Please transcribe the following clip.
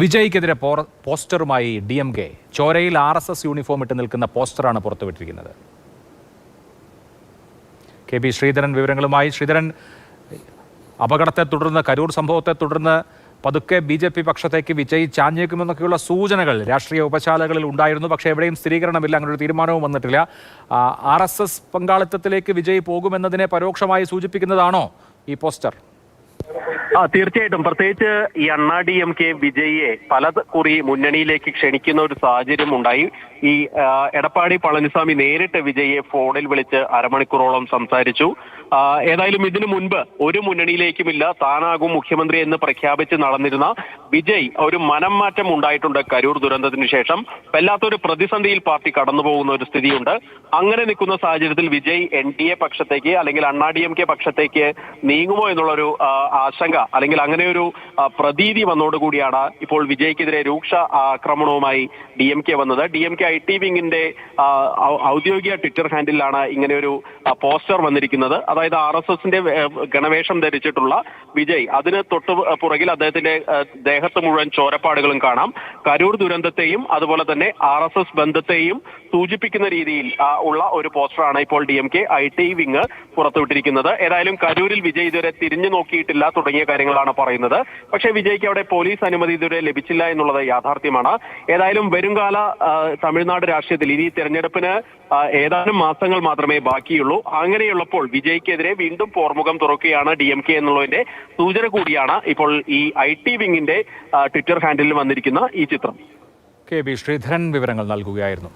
വിജയ്ക്കെതിരെ പോസ്റ്ററുമായി DMK. ചോരയിൽ RSS uniform ഇട്ട് നിൽക്കുന്ന പോസ്റ്ററാണ് പുറത്തുവിട്ടിരിക്കുന്നത്. KB ശ്രീധരൻ വിവരങ്ങളുമായി. ശ്രീധരൻ, അപകടത്തെ തുടർന്ന്, കരൂർ സംഭവത്തെ തുടർന്ന് പതുക്കെ BJP പക്ഷത്തേക്ക് വിജയ് ചാഞ്ഞേക്കുമെന്നൊക്കെയുള്ള സൂചനകൾ രാഷ്ട്രീയ ഉപശാലകളിൽ ഉണ്ടായിരുന്നു. പക്ഷേ എവിടെയും സ്ഥിരീകരണമില്ല, അങ്ങനെ ഒരു തീരുമാനവും വന്നിട്ടില്ല. RSS പങ്കാളിത്തത്തിലേക്ക് വിജയ് പോകുമെന്നതിനെ പരോക്ഷമായി സൂചിപ്പിക്കുന്നതാണോ ഈ പോസ്റ്റർ? തീർച്ചയായിട്ടും. പ്രത്യേകിച്ച് ഈ അണ്ണാ DMK വിജയിയെ പല കുറി മുന്നണിയിലേക്ക് ക്ഷണിക്കുന്ന ഒരു സാഹചര്യം ഉണ്ടായി. ഈ എടപ്പാടി പളനിസ്വാമി നേരിട്ട് വിജയിയെ ഫോണിൽ വിളിച്ച് അരമണിക്കൂറോളം സംസാരിച്ചു. ഏതായാലും ഇതിനു മുൻപ് ഒരു മുന്നണിയിലേക്കുമില്ല, താനാകും മുഖ്യമന്ത്രി എന്ന് പ്രഖ്യാപിച്ച് നടന്നിരുന്ന വിജയ് ഒരു മനം മാറ്റം ഉണ്ടായിട്ടുണ്ട് കരൂർ ദുരന്തത്തിന് ശേഷം. വല്ലാത്തൊരു പ്രതിസന്ധിയിൽ പാർട്ടി കടന്നുപോകുന്ന ഒരു സ്ഥിതിയുണ്ട്. അങ്ങനെ നിൽക്കുന്ന സാഹചര്യത്തിൽ വിജയ് NDA പക്ഷത്തേക്ക് അല്ലെങ്കിൽ അണ്ണാ DMK പക്ഷത്തേക്ക് നീങ്ങുമോ എന്നുള്ളൊരു ആശങ്ക അല്ലെങ്കിൽ അങ്ങനെ ഒരു പ്രതീതി വന്നതോടുകൂടിയാണ് ഇപ്പോൾ വിജയ്ക്കെതിരെ രൂക്ഷ ആക്രമണവുമായി DMK വന്നത്. DMK IT വിങ്ങിന്റെ ഔദ്യോഗിക ട്വിറ്റർ ഹാൻഡിലാണ് ഇങ്ങനെയൊരു പോസ്റ്റർ വന്നിരിക്കുന്നത്. അതായത് RSSന്റെ ഗണവേഷം ധരിച്ചിട്ടുള്ള വിജയ്, അതിന് തൊട്ട് പുറകിൽ അദ്ദേഹത്തിന്റെ ദേഹത്ത് മുഴുവൻ ചോരപ്പാടുകളും കാണാം. കരൂർ ദുരന്തത്തെയും അതുപോലെ തന്നെ RSS ബന്ധത്തെയും സൂചിപ്പിക്കുന്ന രീതിയിൽ ഉള്ള ഒരു പോസ്റ്ററാണ് ഇപ്പോൾ DMK IT വിങ് പുറത്തുവിട്ടിരിക്കുന്നത്. ഏതായാലും കരൂരിൽ വിജയ് ഇതുവരെ തിരിഞ്ഞു നോക്കിയിട്ടില്ല തുടങ്ങിയ കാര്യങ്ങളാണ് പറയുന്നത്. പക്ഷേ വിജയ്ക്ക് അവിടെ പോലീസ് അനുമതി ഇതുവരെ ലഭിച്ചില്ല എന്നുള്ളത് യാഥാർത്ഥ്യമാണ്. ഏതായാലും വരുംകാല തമിഴ്നാട് രാഷ്ട്രീയത്തിൽ ഇനി തെരഞ്ഞെടുപ്പിന് ഏതാനും മാസങ്ങൾ മാത്രമേ ബാക്കിയുള്ളൂ. അങ്ങനെയുള്ളപ്പോൾ വിജയ്ക്കെതിരെ വീണ്ടും പോർമുഖം തുറക്കുകയാണ് DMK എന്നുള്ളതിന്റെ സൂചന കൂടിയാണ് ഇപ്പോൾ ഈ IT വിങ്ങിന്റെ ട്വിറ്റർ ഹാൻഡിലിൽ വന്നിരിക്കുന്ന ഈ ചിത്രം. KB ശ്രീധരൻ വിവരങ്ങൾ നൽകുകയായിരുന്നു.